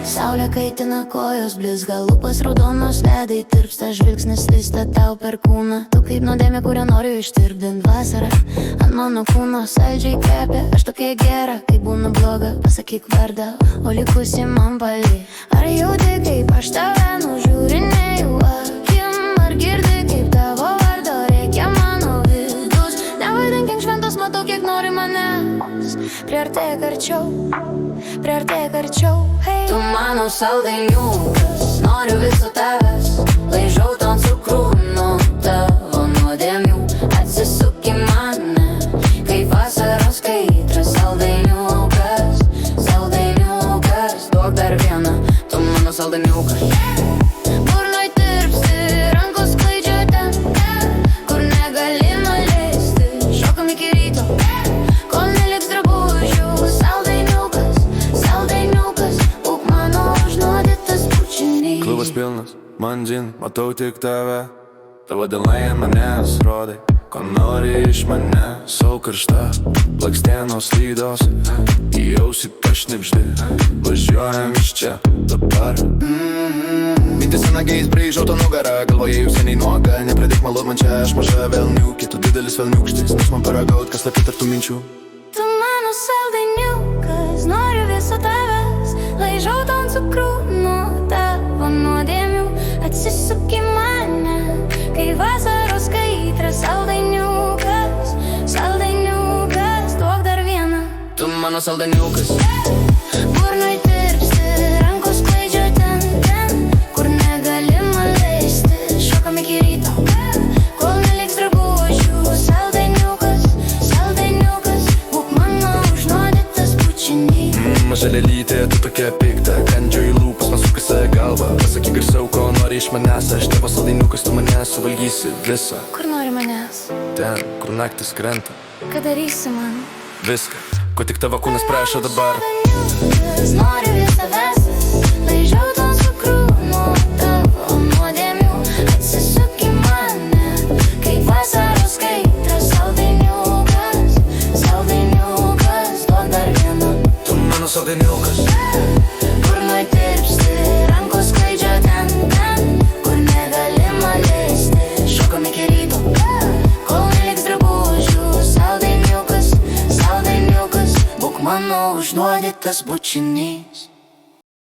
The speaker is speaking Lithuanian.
Saulė kaitina kojos, blizga lūpas, raudonos ledai tirpsta, žvilgsnis vysta tau per kūną. Tu kaip nuodėmė, kurią noriu ištirpdint. Vasara ant mano kūno saldžiai kvepia, aš tokia gera, kai būna bloga. Pasakyk vardą, o likusį man paliek. Ar jauti, kaip aš tave nužiūrinėjau akim, ar girdi, kaip tavo vardo reikia mano vidus. Nevaidink šventos, matau, kiek nori manęs. Priartėk arčiau, hey. Tu mano saldainiukas, noriu viso tavęs. Laižau ton cukrų nuo tavo nuodėmių. Atsisuk į mane, kaip vasaros kaitras. Saldainiukas, saldainiukas, duok dar vieną. Tu mano saldainiukas. Burnoj tirpsti, rankos sklaidžia ten, kur negali nuleisti. Šokam iki ryto, kol neliks drabužių. Saldainiukas, saldainiukas, būk mano užnuodytas bučinys. Klubas pilnas, mandžin, matau tik tave. Tavo delnai ant manęs rodai, ko nori iš mane. Sau karšta, blakstienos lydos, į ausį pašnibždi. Važiuojam iš čia dabar. Mintis nagiais braižau tą nugarą, galvoje jau seniai nuoga. Nepradėk malot man čia, aš maža velniukė. Tu didelis velniukštis, nes man paragaut, kas slepi tarp tų minčių. Tu mano saldainiukas, noriu viso tavęs. Laižau ton cukrų nuo tavo nuodėmių. Atsisuk į mane, kai vasaros kaitras. Saldainiukas, saldainiukas, duok dar vieną. Tu mano saldainiukas. Burnoj tirpsti, rankos sklaidžia ten, kur negali nuleisti. Šokam iki ryto, kol neliks drabužių. Saldainiukas, saldainiukas, būk mano užnuodytas bučinys. Maža lelytė, tu tokia pikta, kandžio į lūpas, man sukasi galva. Pasakyk garsiau, ko nori iš manęs. Aš tavo saldainiukas, tu mane suvalgysi visą. Kur nori manęs? Ten, kur naktis krenta. Ką darysi man? Viską, ko tik tavo kūnas prašo dabar. Saldainiukas, noriu vis tavęs. Laižau ton cukrų nuo tavo nuodėmių. Atsisuk į mane, kaip vasaros kaitras. Saldainiukas, saldainiukas, duok dar vieną. Tu mano saldainiukas. Burnoj tirpsti, rankos sklaidžia ten, kur negali nuleisti. Šokam iki ryto, kol neliks drabužių. Saldainiukas, saldainiukas, būk mano užnuodytas bučinys.